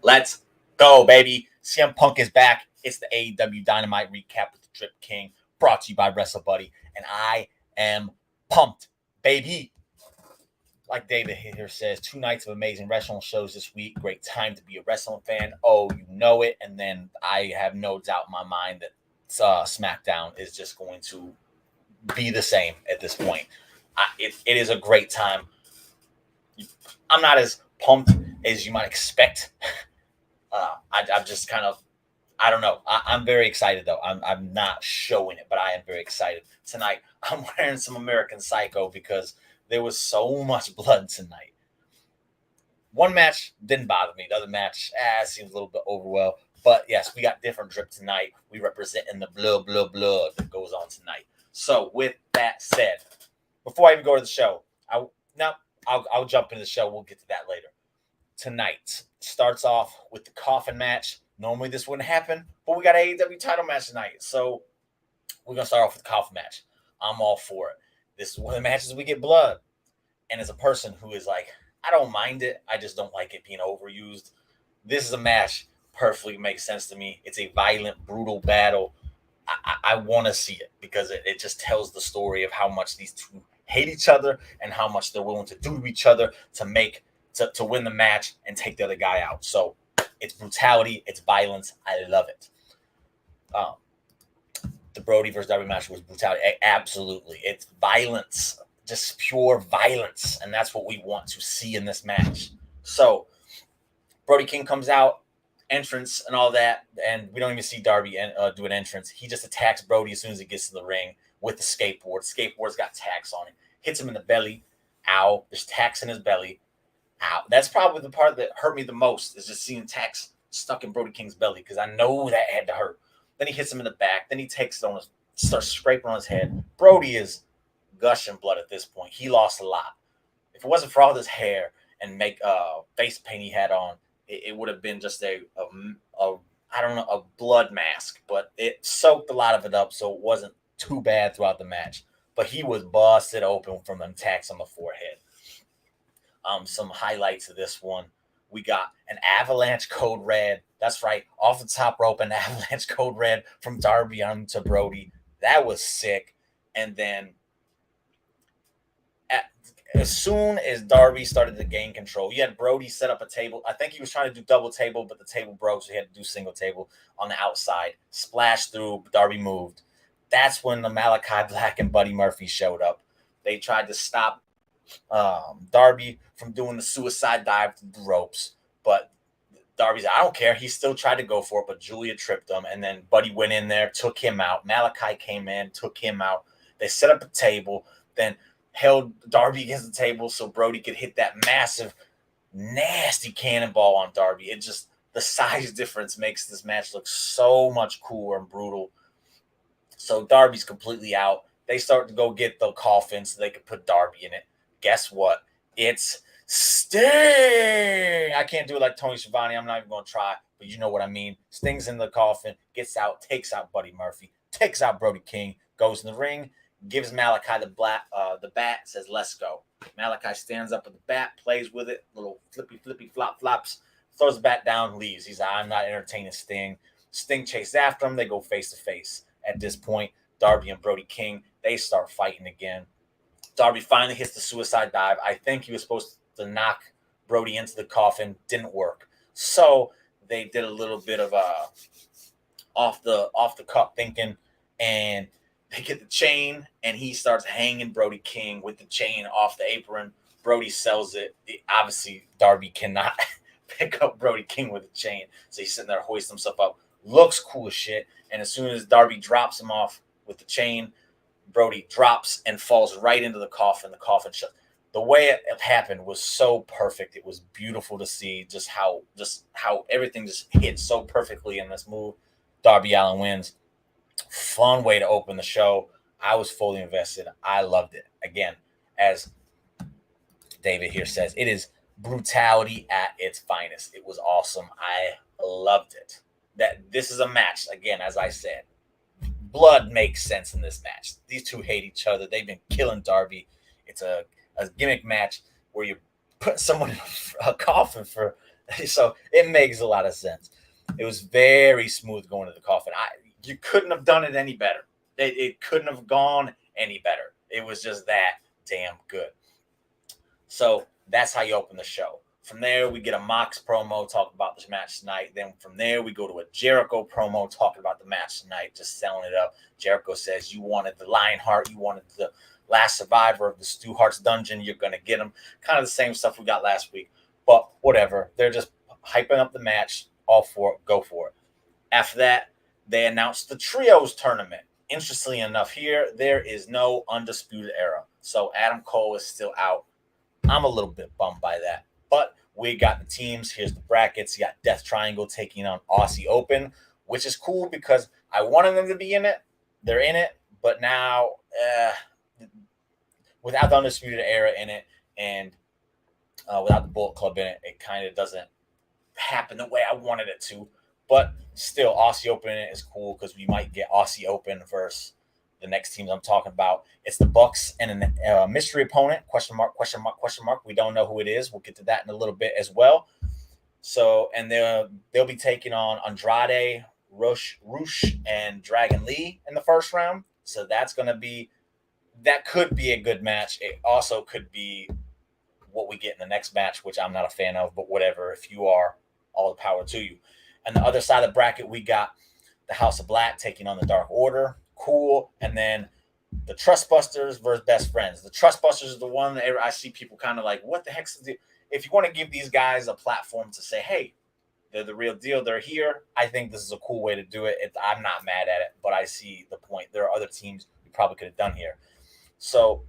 Let's go, baby. CM Punk is back. It's the AEW Dynamite recap with the Drip King, brought to you by WrestleBuddy, and I am pumped, baby. Like David here says, 2 nights of amazing wrestling shows this week. Great time to be a wrestling fan. Oh, you know it. And then I have no doubt in my mind that SmackDown is just going to be the same at this point. It is a great time. I'm not as pumped as you might expect. I'm just kind of, I don't know. I'm very excited, though. I'm not showing it, but I am very excited. Tonight, I'm wearing some American Psycho because there was so much blood tonight. One match didn't bother me. The other match, seems a little bit overwhelmed. But yes, we got different drip tonight. We representing the blood that goes on tonight. So with that said, before I even go to the show, I'll jump into the show. We'll get to that later. Tonight starts off with the coffin match. Normally this wouldn't happen, but we got an AEW title match tonight. So we're going to start off with the coffin match. I'm all for it. This is one of the matches we get blood. And as a person who is like, I don't mind it, I just don't like it being overused. This is a match perfectly makes sense to me. It's a violent, brutal battle. I want to see it because it just tells the story of how much these two hate each other and how much they're willing to do to each other to win the match and take the other guy out. So it's brutality, it's violence. I love it. The Brody versus Darby match was brutality. Absolutely. It's violence, just pure violence. And that's what we want to see in this match. So Brody King comes out, entrance and all that, and we don't even see Darby do an entrance. He just attacks Brody as soon as he gets to the ring with the skateboard. Skateboard's got tacks on it. Hits him in the belly. Ow. There's tacks in his belly. Ow. That's probably the part that hurt me the most, is just seeing tacks stuck in Brody King's belly, because I know that had to hurt. Then he hits him in the back. Then he takes it on starts scraping on his head. Brody is gushing blood at this point. He lost a lot. If it wasn't for all this hair and face paint he had on, it would have been just a blood mask. But it soaked a lot of it up, so it wasn't too bad throughout the match. But he was busted open from them attacks on the forehead. Some highlights of this one. We got an avalanche code red. That's right. Off the top rope, an avalanche code red from Darby onto Brody. That was sick. And then as soon as Darby started to gain control, you had Brody set up a table. I think he was trying to do double table, but the table broke, so he had to do single table on the outside. Splash through. Darby moved. That's when the Malachi Black and Buddy Murphy showed up. They tried to stop Darby from doing the suicide dive through the ropes, but Darby's, I don't care. He still tried to go for it, but Julia tripped him, and then Buddy went in there, took him out. Malachi came in, took him out. They set up a table, then held Darby against the table so Brody could hit that massive, nasty cannonball on Darby. It just, the size difference makes this match look so much cooler and brutal. So Darby's completely out. They start to go get the coffin so they could put Darby in it. Guess what? It's Sting. I can't do it like Tony Schiavone. I'm not even going to try, but you know what I mean. Sting's in the coffin, gets out, takes out Buddy Murphy, takes out Brody King, goes in the ring, gives Malachi the bat, says, let's go. Malachi stands up with the bat, plays with it, little flippy, flops, throws the bat down, leaves. He's like, I'm not entertaining Sting. Sting chases after him. They go face to face. At this point, Darby and Brody King, they start fighting again. Darby finally hits the suicide dive. I think he was supposed to knock Brody into the coffin. Didn't work. So they did a little bit of off the cuff thinking, and they get the chain, and he starts hanging Brody King with the chain off the apron. Brody sells it. Obviously, Darby cannot pick up Brody King with a chain, so he's sitting there hoisting himself up. Looks cool as shit. And as soon as Darby drops him off with the chain, Brody drops and falls right into the coffin. The coffin shuts. the way it happened was so perfect. It was beautiful to see just how everything just hit so perfectly in this move. Darby Allin wins. Fun way to open the show. I was fully invested. I loved it. Again, as David here says, it is brutality at its finest. It was awesome. I loved it. That this is a match, again, as I said, blood makes sense in this match. These two hate each other. They've been killing Darby. It's a gimmick match where you put someone in a coffin for, so it makes a lot of sense. It was very smooth going to the coffin. You couldn't have done it any better. It couldn't have gone any better. It was just that damn good. So that's how you open the show. From there, we get a Mox promo talking about this match tonight. Then from there, we go to a Jericho promo talking about the match tonight, just selling it up. Jericho says, you wanted the Lionheart, you wanted the last survivor of the Stu Hart's dungeon, you're going to get him. Kind of the same stuff we got last week, but whatever. They're just hyping up the match. All for it. Go for it. After that, they announced the Trios tournament. Interestingly enough, here, there is no Undisputed Era. So Adam Cole is still out. I'm a little bit bummed by that. But we got the teams. Here's the brackets. You got Death Triangle taking on Aussie Open, which is cool because I wanted them to be in it. They're in it. But now, without the Undisputed Era in it and without the Bullet Club in it, it kind of doesn't happen the way I wanted it to. But still, Aussie Open in it is cool because we might get Aussie Open versus the next teams I'm talking about. It's the Bucks and a mystery opponent, question mark, question mark, question mark. We don't know who it is. We'll get to that in a little bit as well. So, and they'll be taking on Andrade, Rush, and Dragon Lee in the first round. So that could be a good match. It also could be what we get in the next match, which I'm not a fan of, but whatever. If you are, all the power to you. And the other side of the bracket, we got the House of Black taking on the Dark Order. Cool. And then the Trustbusters versus Best Friends. The Trustbusters is the one that I see people kind of like, what the heck's the deal? If you want to give these guys a platform to say, hey, they're the real deal, they're here, I think this is a cool way to do it. I'm not mad at it, but I see the point. There are other teams we probably could have done here. So,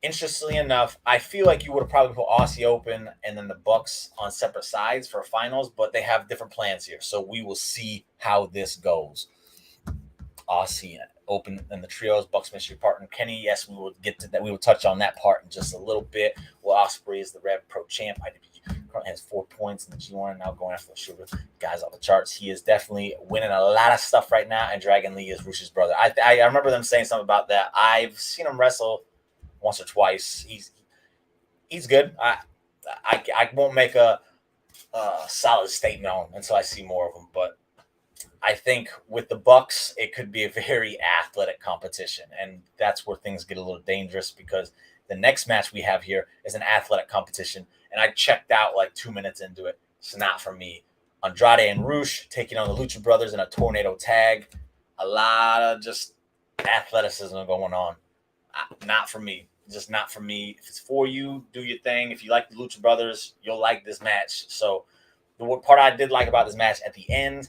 interestingly enough, I feel like you would have probably put Aussie Open and then the Bucks on separate sides for finals, but they have different plans here. So we will see how this goes. Aussie Open and the Trios, Bucks mystery partner Kenny. Yes, we will get to that. We will touch on that part in just a little bit. Will Ospreay is the Rev Pro champ. IWG currently has 4 points in the G1, now going after the Sugar guys on the charts. He is definitely winning a lot of stuff right now, and Dragon Lee is Rush's brother. I remember them saying something about that. I've seen him wrestle once or twice. He's good. I won't make a solid statement on him until I see more of him, but I think with the Bucks, it could be a very athletic competition, and that's where things get a little dangerous because the next match we have here is an athletic competition, and I checked out like 2 minutes into it. It's not for me. Andrade and Rush taking on the Lucha Brothers in a tornado tag. A lot of just athleticism going on. Not for me. Just not for me. If it's for you, do your thing. If you like the Lucha Brothers, you'll like this match. So the part I did like about this match at the end,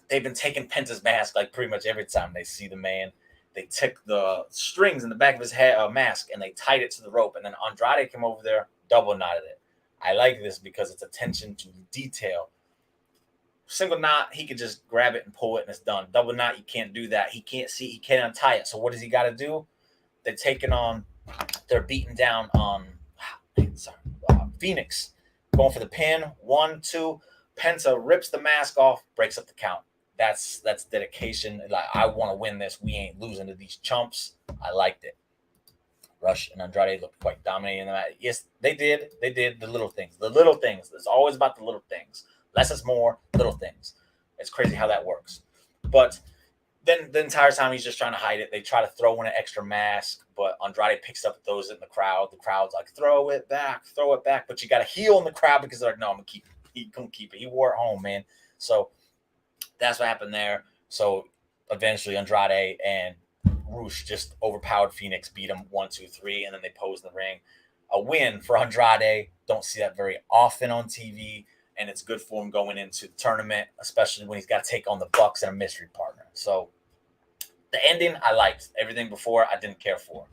they've been taking Penta's mask like pretty much every time they see the man. They took the strings in the back of his head mask and they tied it to the rope. And then Andrade came over there, double knotted it. I like this because it's attention to detail. Single knot, he could just grab it and pull it and it's done. Double knot, you can't do that. He can't see, he can't untie it. So what does he got to do? They're beating down on Phoenix. Going for the pin. 1, 2. Penta rips the mask off, breaks up the count. That's dedication. Like, I want to win this. We ain't losing to these chumps. I liked it. Rush and Andrade looked quite dominating in the match. Yes, they did. They did the little things. The little things. It's always about the little things. Less is more, little things. It's crazy how that works. But then the entire time he's just trying to hide it. They try to throw in an extra mask, but Andrade picks up those in the crowd. The crowd's like, throw it back. But you got to heel in the crowd because they're like, no, I'm going to keep it. He couldn't keep it. He wore it home, man. So that's what happened there. So eventually Andrade and Rush just overpowered Phoenix, beat him 1, 2, 3, and then they posed in the ring. A win for Andrade. Don't see that very often on TV, and it's good for him going into the tournament, especially when he's got to take on the Bucks and a mystery partner. So the ending, I liked. Everything before, I didn't care for.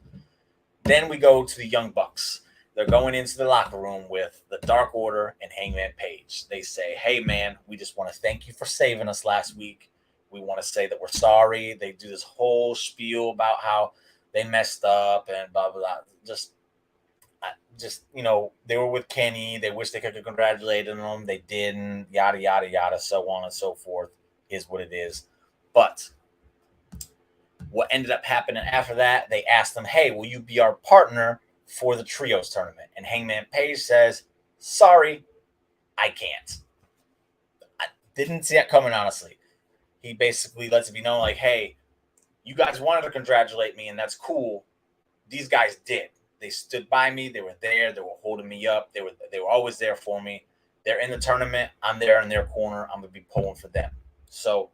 Then we go to the Young Bucks. They're going into the locker room with the Dark Order and Hangman Page. They say, hey, man, we just want to thank you for saving us last week. We want to say that we're sorry. They do this whole spiel about how they messed up and blah, blah, blah. Just, they were with Kenny. They wish they could have congratulated him. They didn't, yada, yada, yada, so on and so forth is what it is. But what ended up happening after that, they asked them, hey, will you be our partner for the Trios tournament? And Hangman Page says, sorry, I can't. I didn't see that coming, honestly. He basically lets it be known, like, hey, you guys wanted to congratulate me, and that's cool. These guys did. They stood by me. They were there. They were holding me up. They were always there for me. They're in the tournament. I'm there in their corner. I'm going to be pulling for them. So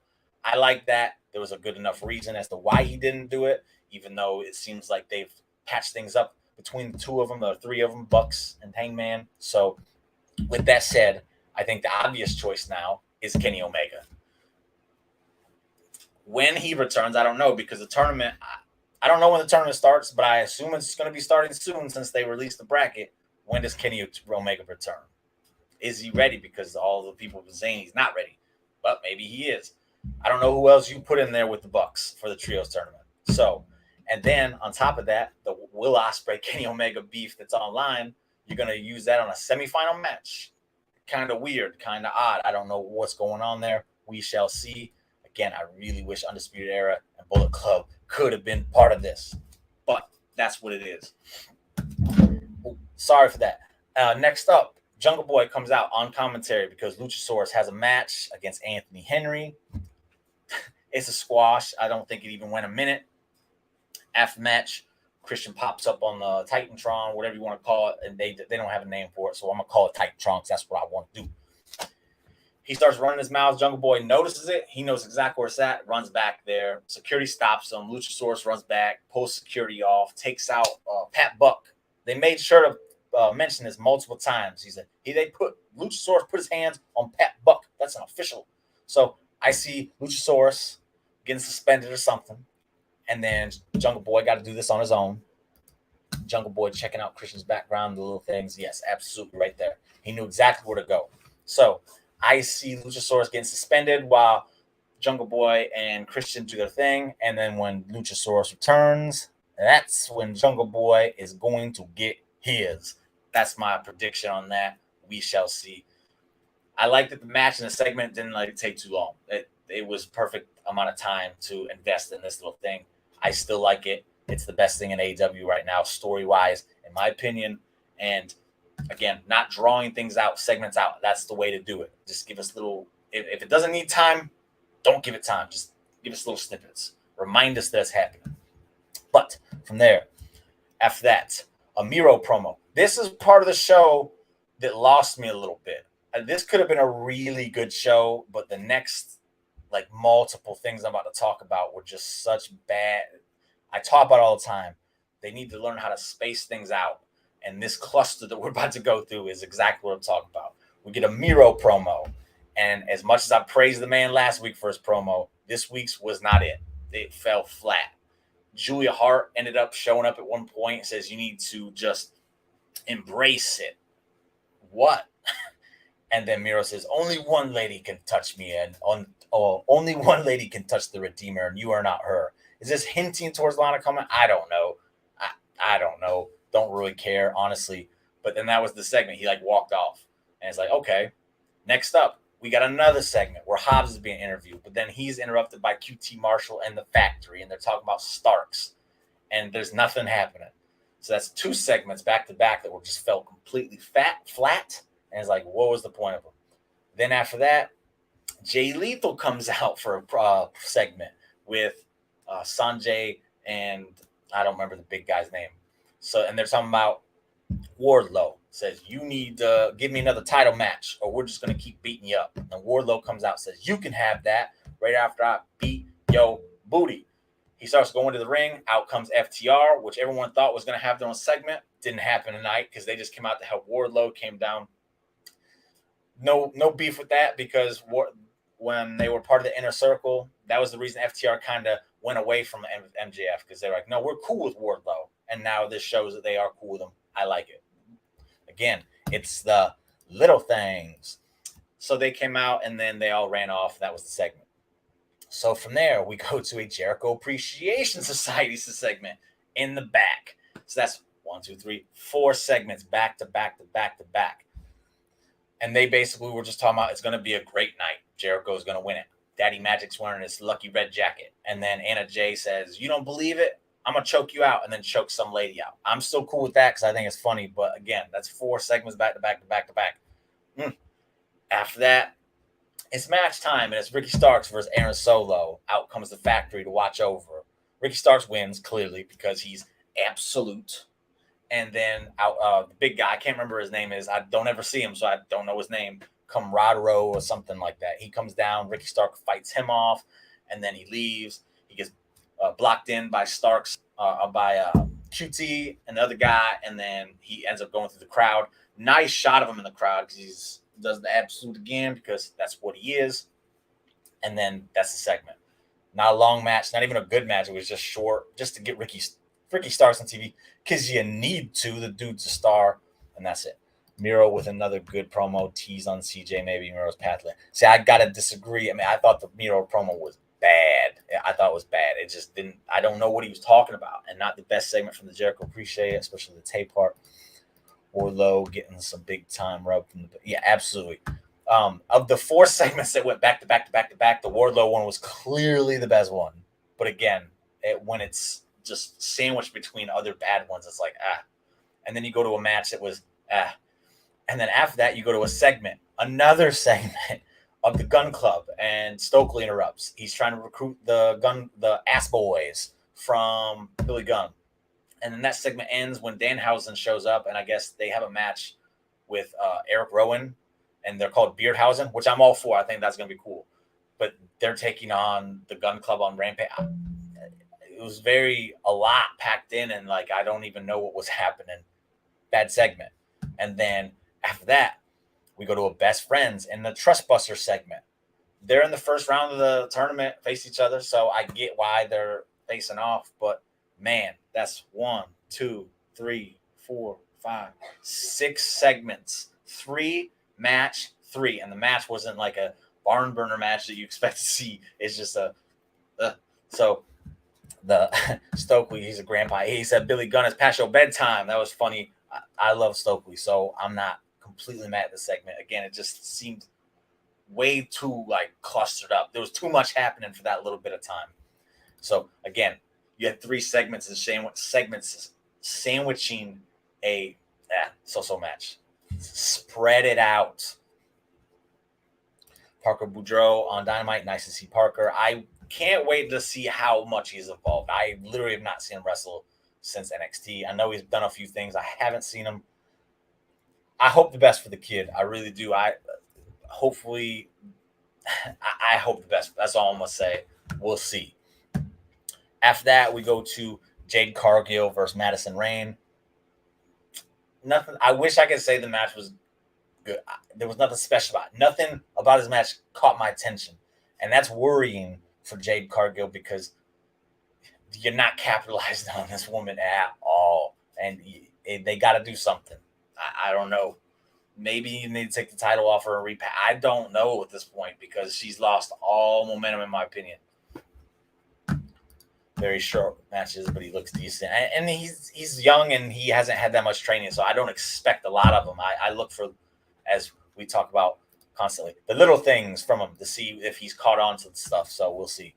I like that. There was a good enough reason as to why he didn't do it, even though it seems like they've patched things up between the two of them, the three of them, Bucks and Hangman. So with that said, I think the obvious choice now is Kenny Omega. When he returns, I don't know, because the tournament, I don't know when the tournament starts, but I assume it's going to be starting soon since they released the bracket. When does Kenny Omega return? Is he ready? Because all the people have been saying he's not ready, but maybe he is. I don't know who else you put in there with the Bucks for the Trios tournament. So, and then on top of that, the Will Ospreay Kenny Omega beef that's online, you're going to use that on a semifinal match. Kind of weird, kind of odd. I don't know what's going on there. We shall see. Again, I really wish Undisputed Era and Bullet Club could have been part of this, but that's what it is. Ooh, sorry for that. Next up, Jungle Boy comes out on commentary because Luchasaurus has a match against Anthony Henry. It's a squash. I don't think it even went a minute. After match, Christian pops up on the Titantron, whatever you want to call it, and they don't have a name for it, so I'm going to call it Titantron because that's what I want to do. He starts running his mouth. Jungle Boy notices it. He knows exactly where it's at, runs back there. Security stops him. Luchasaurus runs back, pulls security off, takes out Pat Buck. They made sure to mention this multiple times. He said Luchasaurus put his hands on Pat Buck. That's an official. So I see Luchasaurus getting suspended or something. And then Jungle Boy got to do this on his own. Jungle Boy checking out Christian's background, the little things. Yes, absolutely right there. He knew exactly where to go. So I see Luchasaurus getting suspended while Jungle Boy and Christian do their thing. And then when Luchasaurus returns, that's when Jungle Boy is going to get his. That's my prediction on that. We shall see. I like that the match and the segment didn't take too long. It was perfect amount of time to invest in this little thing. I still like it. It's the best thing in AEW right now, story-wise, in my opinion. And again, not drawing things out, segments out. That's the way to do it. Just give us little. If it doesn't need time, don't give it time. Just give us little snippets. Remind us that it's happening. But from there, after that, a Miro promo. This is part of the show that lost me a little bit. This could have been a really good show, but the next multiple things I'm about to talk about were just such bad. I talk about it all the time. They need to learn how to space things out. And this cluster that we're about to go through is exactly what I'm talking about. We get a Miro promo. And as much as I praised the man last week for his promo, this week's was not it. It fell flat. Julia Hart ended up showing up at one point and says, you need to just embrace it. What? And then Miro says, only one lady can touch me, and only one lady can touch the Redeemer, and you are not her. Is this hinting towards Lana coming? I don't know. I don't know. Don't really care, honestly. But then that was the segment. He walked off. And it's okay. Next up, we got another segment where Hobbs is being interviewed. But then he's interrupted by QT Marshall and the Factory. And they're talking about Starks. And there's nothing happening. So that's two segments back to back that were just felt completely flat. And it's what was the point of them? Then after that, Jay Lethal comes out for a segment with Sanjay and I don't remember the big guy's name. So, and they're talking about Wardlow. Says, you need to give me another title match or we're just going to keep beating you up. And Wardlow comes out and says, you can have that right after I beat your booty. He starts going to the ring. Out comes FTR, which everyone thought was going to have their own segment. Didn't happen tonight because they just came out to help Wardlow, came down. No beef with that because when they were part of the Inner Circle, that was the reason FTR kind of went away from MJF because they're no, we're cool with Wardlow. and now this shows that they are cool with them. I like it. Again, it's the little things. So they came out, and then they all ran off. That was the segment. So from there, we go to a Jericho Appreciation Society segment in the back. So that's 1, 2, 3, 4 segments back to back to back to back. And they basically were just talking about it's going to be a great night. Jericho's going to win it. Daddy Magic's wearing his lucky red jacket. And then Anna Jay says, "You don't believe it? I'm going to choke you out," and then choke some lady out. I'm still cool with that because I think it's funny. But again, that's 4 segments back to back to back to back. After that, it's match time, and it's Ricky Starks versus Aaron Solo. Out comes the Factory to watch over. Ricky Starks wins, clearly, because he's absolute. And then out the big guy, I can't remember his name is. I don't ever see him, so I don't know his name. Camaraderie or something like that. He comes down. Ricky Stark fights him off, and then he leaves. He gets blocked in by Starks, by QT and the other guy, and then he ends up going through the crowd. Nice shot of him in the crowd because he does the absolute again because that's what he is. And then that's the segment. Not a long match, not even a good match. It was just short, just to get Ricky Starks on TV because you need to. The dude's a star, and that's it. Miro with another good promo, tease on CJ, maybe Miro's pathway. See, I gotta disagree. I mean, I thought the Miro promo was bad. I thought it was bad. It just didn't. I don't know what he was talking about, and not the best segment from the Jericho Appreciate, especially the tape part. Wardlow getting some big time rub from the absolutely. Of the 4 segments that went back to back to back to back, the Wardlow one was clearly the best one. But again, when it's just sandwiched between other bad ones, it's like and then you go to a match that was and then after that you go to a segment, another segment of the Gun Club, and Stokely interrupts. He's trying to recruit the ass boys from Billy Gunn. And then that segment ends when Danhausen shows up, and I guess they have a match with Eric Rowan, and they're called Beardhausen, which I'm all for. I think that's going to be cool. But they're taking on the Gun Club on Rampage. It was a lot packed in, and like I don't even know what was happening. Bad segment. And then after that, we go to a Best Friends in the Trustbuster segment. They're in the first round of the tournament, face each other, so I get why they're facing off, but man, that's 1, 2, 3, 4, 5, 6 segments. 3 match, 3. And the match wasn't like a barn burner match that you expect to see. It's just so the Stokely, he's a grandpa. He said Billy Gunn is past your bedtime. That was funny. I love Stokely, so I'm not completely mad at the segment. Again, it just seemed way too like clustered up. There was too much happening for that little bit of time. So again, you had 3 segments and sandwiching a so-so match. Spread it out. Parker Boudreaux on Dynamite. Nice to see Parker. I can't wait to see how much he's evolved. I literally have not seen him wrestle since NXT. I know he's done a few things. I haven't seen him. I hope the best for the kid. I really do. I hope the best. That's all I'm going to say. We'll see. After that, we go to Jade Cargill versus Madison Rayne. Nothing. I wish I could say the match was good. There was nothing special about it. Nothing about this match caught my attention. And that's worrying for Jade Cargill because you're not capitalizing on this woman at all. And they got to do something. I don't know. Maybe you need to take the title off her and repack. I don't know at this point because she's lost all momentum, in my opinion. Very short matches, but he looks decent. And he's young and he hasn't had that much training, so I don't expect a lot of him. I look for, as we talk about constantly, the little things from him to see if he's caught on to the stuff. So we'll see.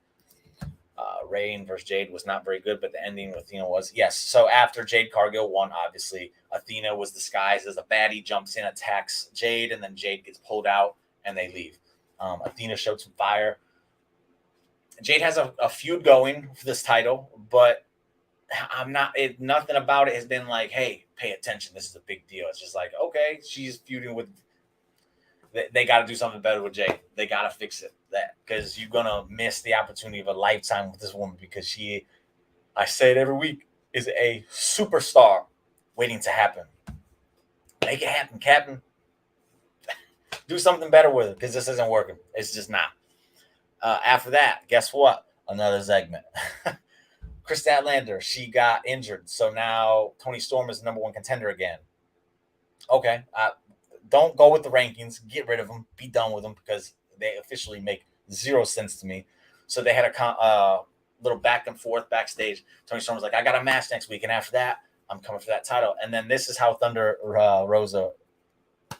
Rayne versus Jade was not very good, but the ending with Athena was. Yes, so after Jade Cargill won, obviously, Athena was disguised as a baddie, jumps in, attacks Jade, and then Jade gets pulled out, and they leave. Athena showed some fire. Jade has a feud going for this title, but nothing about it has been like, hey, pay attention. This is a big deal. It's just like, okay, she's feuding with. They got to do something better with Jade. They got to fix it. Because you're gonna miss the opportunity of a lifetime with this woman because she, I say it every week, is a superstar waiting to happen. Make it happen, Captain. Do something better with it because this isn't working. It's just not. After that, guess what? Another segment. Chris Statlander, she got injured, so now Toni Storm is the number one contender again. Okay, don't go with the rankings. Get rid of them. Be done with them because they officially make zero sense to me. So they had a little back and forth backstage. Toni Storm was like, "I got a match next week, and after that, I'm coming for that title." And then this is how Thunder Rosa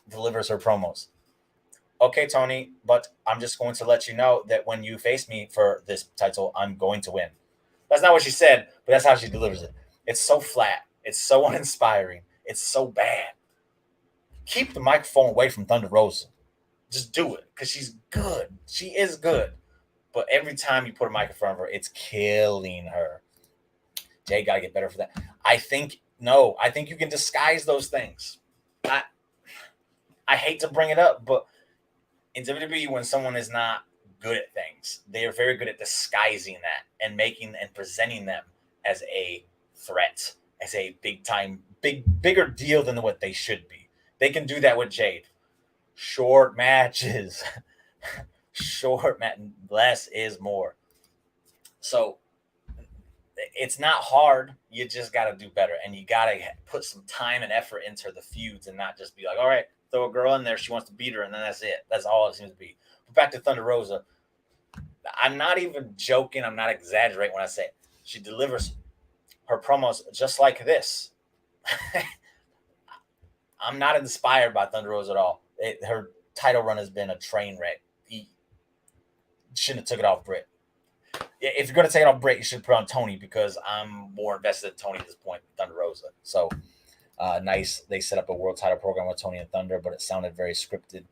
delivers her promos. Okay, Tony, but I'm just going to let you know that when you face me for this title, I'm going to win. That's not what she said, but that's how she delivers it. It's so flat. It's so uninspiring. It's so bad. Keep the microphone away from Thunder Rosa. Just do it because she's good. She is good. But every time you put a mic in front of her, it's killing her. Jay got to get better for that. I think you can disguise those things. I hate to bring it up, but in WWE, when someone is not good at things, they are very good at disguising that and making and presenting them as a threat, as a bigger deal than what they should be. They can do that with Jade. Short matches, less is more. So it's not hard. You just got to do better, and you got to put some time and effort into the feuds, and not just be like, all right, throw a girl in there, she wants to beat her, and then that's it. That's all it seems to be. But back to Thunder Rosa, I'm not even joking. I'm not exaggerating when I say it. She delivers her promos just like this. I'm not inspired by Thunder Rosa at all. Her title run has been a train wreck. He shouldn't have took it off Britt. If you're going to take it off Britt, you should put on Tony because I'm more invested in Tony at this point than Thunder Rosa. So nice. They set up a world title program with Tony and Thunder, but it sounded very scripted.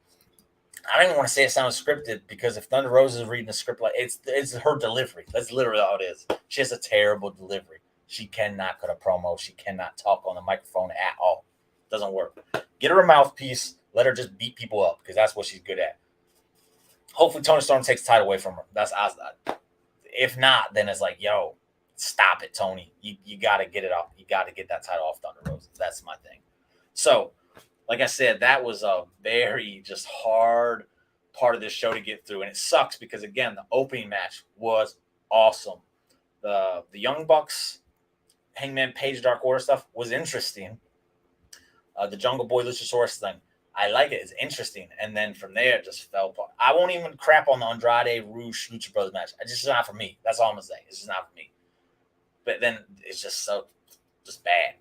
I don't even want to say it sounds scripted because if Thunder Rosa is reading a script, like it's her delivery. That's literally all it is. She has a terrible delivery. She cannot cut a promo. She cannot talk on the microphone at all. Doesn't work. Get her a mouthpiece. Let her just beat people up because that's what she's good at. Hopefully, Toni Storm takes the title away from her. That's if not, then it's like, yo, stop it, Tony. You got to get it off. You got to get that title off Thunder Rosa. That's my thing. So, like I said, that was a very just hard part of this show to get through. And it sucks because, again, the opening match was awesome. The Young Bucks, Hangman Page, Dark Order stuff was interesting. The Jungle Boy Luchasaurus thing, I like it. It's interesting. And then from there, it just fell apart. I won't even crap on the Andrade Rouge Lucha Brothers match. It's just not for me. That's all I'm going to say. It's just not for me. But then it's just bad.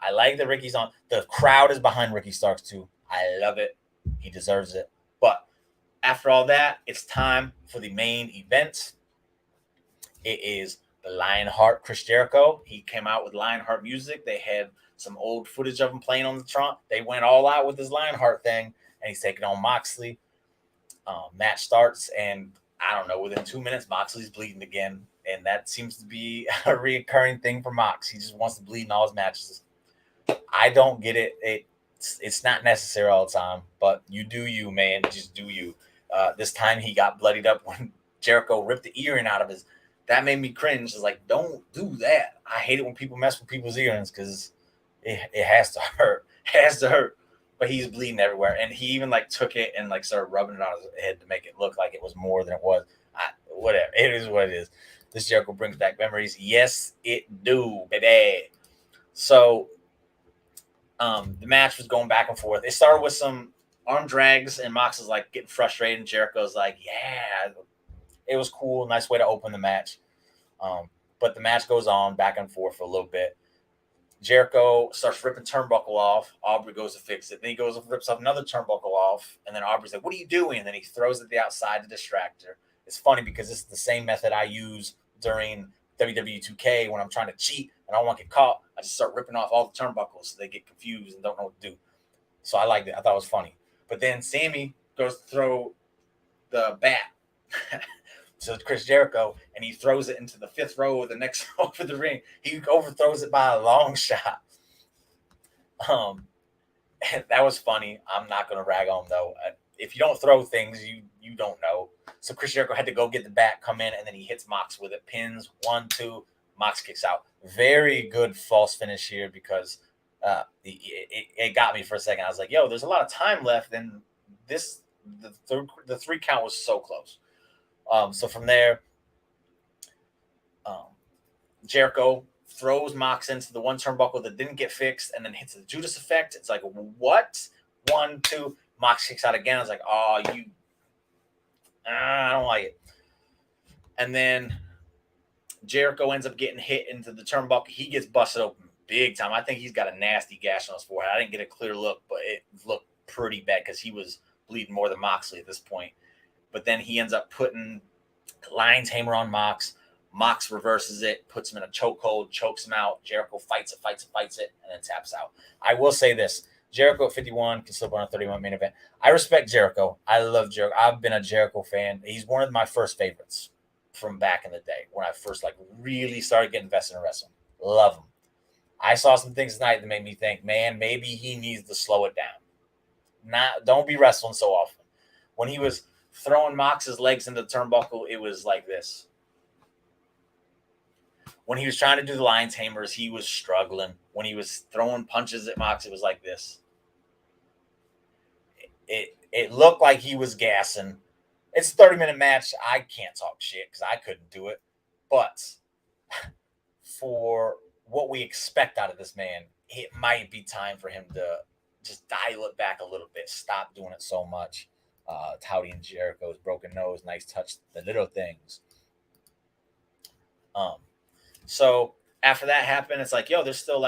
I like that Ricky's on. The crowd is behind Ricky Starks too. I love it. He deserves it. But after all that, it's time for the main event. It is the Lionheart Chris Jericho. He came out with Lionheart music. They had some old footage of him playing on the trunk. They went all out with his Lionheart thing, and he's taking on Moxley. Match starts, and I don't know, within 2 minutes, Moxley's bleeding again. And that seems to be a recurring thing for Mox. He just wants to bleed in all his matches. I don't get it. It's not necessary all the time, but you do you, man. Just do you. This time he got bloodied up when Jericho ripped the earring out of his. That made me cringe. It's like, don't do that. I hate it when people mess with people's earrings because it has to hurt. It has to hurt. But he's bleeding everywhere. And he even took it and started rubbing it on his head to make it look like it was more than it was. Whatever. It is what it is. This Jericho brings back memories. Yes, it do, baby. So the match was going back and forth. It started with some arm drags, and Mox is getting frustrated, and Jericho's like, yeah, it was cool. Nice way to open the match. But the match goes on back and forth for a little bit. Jericho starts ripping turnbuckle off. Aubrey goes to fix it. Then he goes and rips off another turnbuckle off. And then Aubrey's like, what are you doing? And then he throws it to the outside to distract her. It's funny because this is the same method I use during WWE 2K when I'm trying to cheat and I don't want to get caught. I just start ripping off all the turnbuckles so they get confused and don't know what to do. So I liked it. I thought it was funny. But then Sammy goes to throw the bat to Chris Jericho, and he throws it into the fifth row of the next row of the ring. He overthrows it by a long shot. That was funny. I'm not going to rag on him, though. If you don't throw things, you don't know. So Chris Jericho had to go get the bat, come in, and then he hits Mox with it. Pins, 1, 2, Mox kicks out. Very good false finish here because it got me for a second. I was like, yo, there's a lot of time left, and the 3 count was so close. So from there, Jericho throws Mox into the one turnbuckle that didn't get fixed and then hits the Judas effect. It's like, what? 1, 2. Mox kicks out again. I was like, oh, I don't like it. And then Jericho ends up getting hit into the turnbuckle. He gets busted open big time. I think he's got a nasty gash on his forehead. I didn't get a clear look, but it looked pretty bad because he was bleeding more than Moxley at this point. But then he ends up putting Lion's Hammer on Mox. Mox reverses it, puts him in a chokehold, chokes him out. Jericho fights it, and then taps out. I will say this. Jericho at 51 can slip on a 31 main event. I respect Jericho. I love Jericho. I've been a Jericho fan. He's one of my first favorites from back in the day when I first really started getting invested in wrestling. Love him. I saw some things tonight that made me think, man, maybe he needs to slow it down. Don't be wrestling so often. When he was throwing Mox's legs into the turnbuckle, it was like this. When he was trying to do the Lion's Hammers, he was struggling. When he was throwing punches at Mox, it was like this. It looked like he was gassing. It's a 30-minute match. I can't talk shit because I couldn't do it. But for what we expect out of this man, it might be time for him to just dial it back a little bit. Stop doing it so much. Touting Jericho's broken nose, nice touch, the little things. So after that happened, it's like, yo, there's still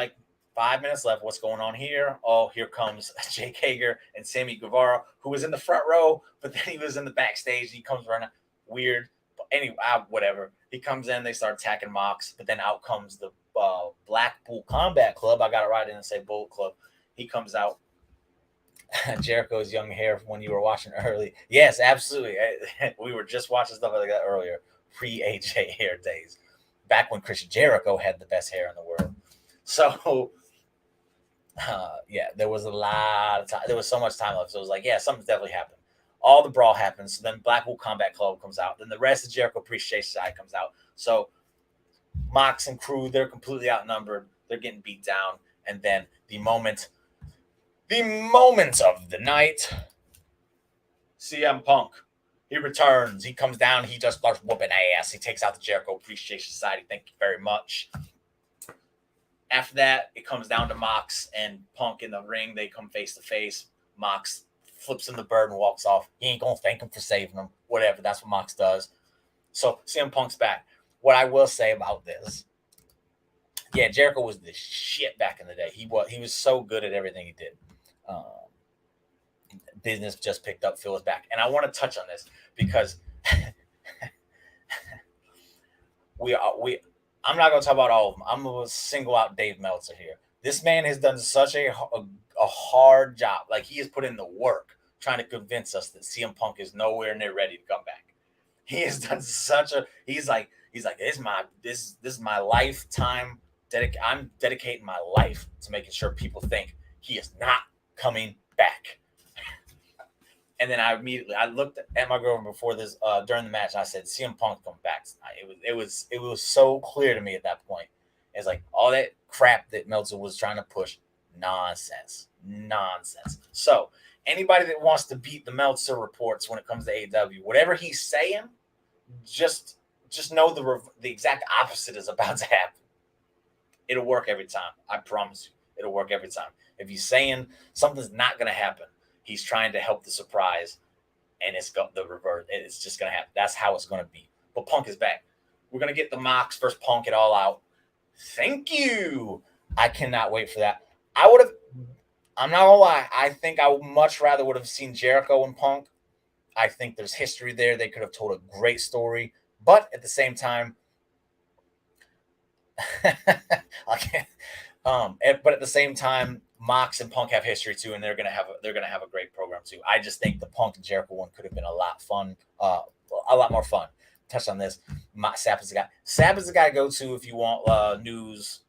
5 minutes left. What's going on here? Oh, here comes Jake Hager and Sammy Guevara, who was in the front row, but then he was in the backstage. He comes running. Weird. But anyway, whatever. He comes in. They start attacking Mox, but then out comes the Blackpool Combat Club. I got it right in and say Bullet Club. He comes out. Jericho's young hair from when you were watching early. Yes, absolutely. We were just watching stuff like that earlier. Pre-AJ hair days. Back when Chris Jericho had the best hair in the world. So, there was a lot of time. There was so much time left. So it was like, yeah, something's definitely happened. All the brawl happens. So then Blackpool Combat Club comes out. Then the rest of Jericho Appreciation Side comes out. So Mox and crew, they're completely outnumbered. They're getting beat down. And then the moment of the night, CM Punk. He returns. He comes down. He just starts whooping ass. He takes out the Jericho Appreciation Society. Thank you very much. After that, it comes down to Mox and Punk in the ring. They come face to face. Mox flips him the bird and walks off. He ain't going to thank him for saving him. Whatever. That's what Mox does. So CM Punk's back. What I will say about this, yeah, Jericho was the shit back in the day. He was so good at everything he did. Business just picked up. Phil is back. And I want to touch on this because I'm not going to talk about all of them. I'm going to single out Dave Meltzer here. This man has done such a hard job. He has put in the work trying to convince us that CM Punk is nowhere near ready to come back. He has done he's like, this is my lifetime. I'm dedicating my life to making sure people think he is not coming back. And then I looked at my girlfriend before this during the match. And I said, CM Punk come back tonight. It was so clear to me at that point. It's like all that crap that Meltzer was trying to push, nonsense. So anybody that wants to beat the Meltzer reports when it comes to AEW, whatever he's saying, just know the exact opposite is about to happen. It'll work every time. I promise you, it'll work every time. If he's saying something's not going to happen, he's trying to help the surprise, and it's got the reverse. It's just going to happen. That's how it's going to be. But Punk is back. We're going to get the Mox versus Punk it all out. Thank you. I cannot wait for that. I'm not going to lie. I think I would much rather would have seen Jericho and Punk. I think there's history there. They could have told a great story. But at the same time, but at the same time, Mox and Punk have history too, and they're gonna have a great program too. I just think the Punk and Jericho one could have been a lot more fun. Touch on this. Sapp is the guy. Sapp is the guy to go to if you want news.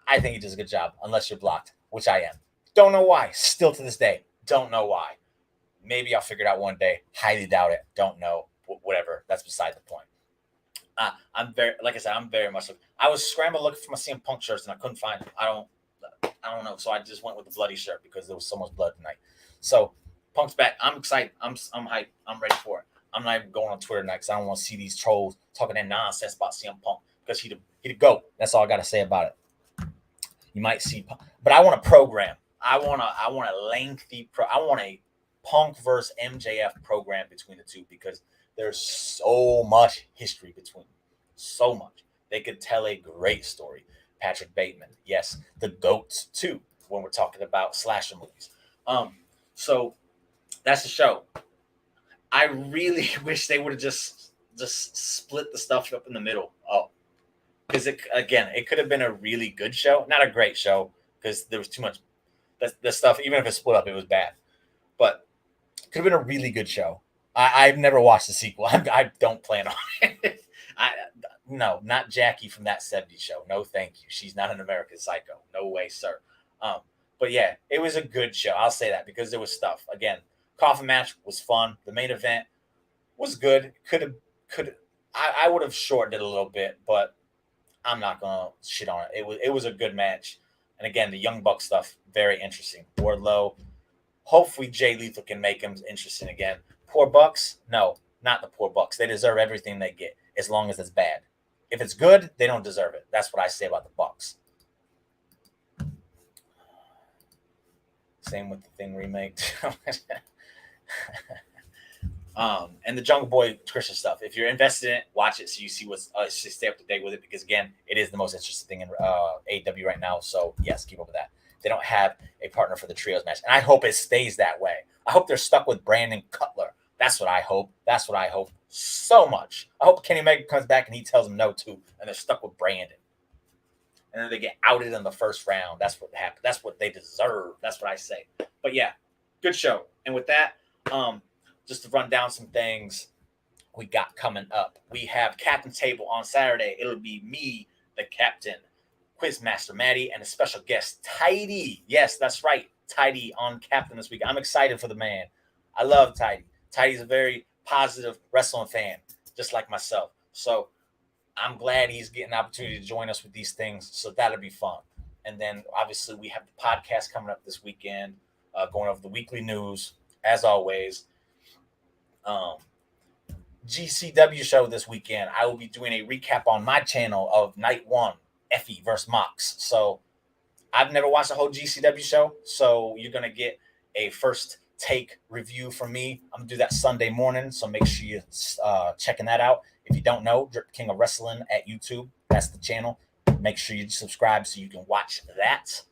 I think he does a good job, unless you're blocked, which I am. Don't know why. Still to this day, don't know why. Maybe I'll figure it out one day. Highly doubt it. Don't know. Whatever. That's beside the point. I'm very much. I was scrambling looking for my CM Punk shirts and I couldn't find them. I don't know. So I just went with the bloody shirt because there was so much blood tonight. So Punk's back. I'm excited. I'm hyped. I'm ready for it. I'm not even going on Twitter tonight because I don't want to see these trolls talking that nonsense about CM Punk because he He the GOAT. That's all I got to say about it. You might see, but I want a program. I want a lengthy I want a Punk versus MJF program between the two because there's so much history between them. So much. They could tell a great story. Patrick Bateman, yes, the GOATs too, when we're talking about slasher movies. So that's the show. I really wish they would have just split the stuff up in the middle. Oh, because it could have been a really good show, not a great show, because there was too much. The stuff, even if it split up, it was bad. But it could have been a really good show. I've never watched the sequel. I don't plan on it. No, not Jackie from That 70s Show. No, thank you. She's not an American Psycho. No way, sir. But yeah, it was a good show. I'll say that because there was stuff. Again, coffin match was fun. The main event was good. I would have shortened it a little bit, but I'm not gonna shit on it. It was a good match. And again, the Young Buck stuff, very interesting. Wardlow. Hopefully Jay Lethal can make him interesting again. Poor Bucks? No, not the poor Bucks. They deserve everything they get as long as it's bad. If it's good, they don't deserve it. That's what I say about the Bucks. Same with the Thing remake. And the Jungle Boy Christian stuff. If you're invested in it, watch it so you see what's stay up to date with it because again, it is the most interesting thing in AEW right now. So yes, keep up with that. They don't have a partner for the trios match, and I hope it stays that way. I hope they're stuck with Brandon Cutler. That's what I hope. That's what I hope so much. I hope Kenny Omega comes back and he tells them no too, and they're stuck with Brandon. And then they get outed in the first round. That's what happened. That's what they deserve. That's what I say. But yeah, good show. And with that, just to run down some things we got coming up. We have Captain Table on Saturday. It'll be me, the captain, Quizmaster Maddie, and a special guest, Tidy. Yes, that's right. Tidy on Captain this week. I'm excited for the man. I love Tidy. Tidy's a very positive wrestling fan, just like myself. So I'm glad he's getting an opportunity to join us with these things. So that'll be fun. And then obviously we have the podcast coming up this weekend, going over the weekly news, as always. GCW show this weekend. I will be doing a recap on my channel of night one, Effie versus Mox. So I've never watched a whole GCW show. So you're going to get a first take review from me. I'm going to do that Sunday morning. So make sure you're checking that out. If you don't know, Drip King of Wrestling at YouTube, that's the channel. Make sure you subscribe so you can watch that.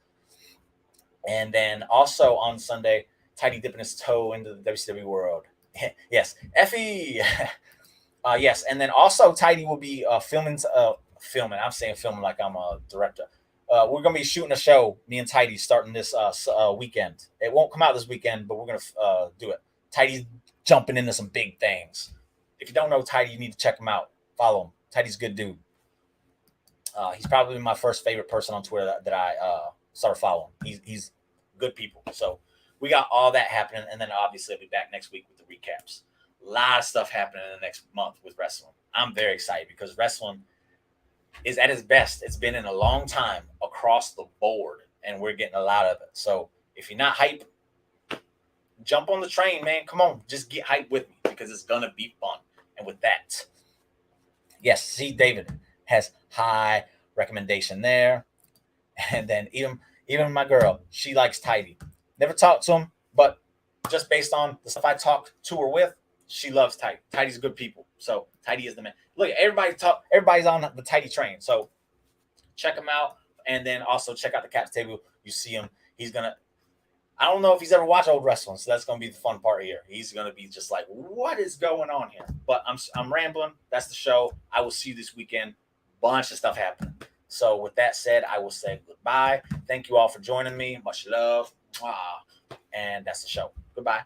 And then also on Sunday, Tidy dipping his toe into the WCW world. Yes, Effie. Yes, and then also Tidy will be filming. I'm saying filming like I'm a director. We're gonna be shooting a show, me and Tidy, starting this weekend. It won't come out this weekend, but we're gonna do it. Tidy's jumping into some big things. If you don't know Tidy, you need to check him out. Follow him. Tidy's a good dude. He's probably my first favorite person on Twitter that I started following. He's good people. So we got all that happening, and then obviously I'll be back next week with the recaps. A lot of stuff happening in the next month with wrestling. I'm very excited because wrestling is at its best. It's been in a long time across the board, and we're getting a lot of it. So if you're not hype, jump on the train, man. Come on, just get hype with me because it's gonna be fun. And with that, yes, see, David has high recommendation there, and then even my girl, she likes Tidy. Never talked to him, but just based on the stuff I talked to her with, she loves Tidy. Tidy's good people. So Tidy is the man. Look, everybody's on the Tidy train. So check him out. And then also check out the Cap's Table. You see him. I don't know if he's ever watched old wrestling, so that's gonna be the fun part here. He's gonna be just like, what is going on here? But I'm rambling. That's the show. I will see you this weekend. Bunch of stuff happening. So with that said, I will say goodbye. Thank you all for joining me. Much love. And that's the show. Goodbye.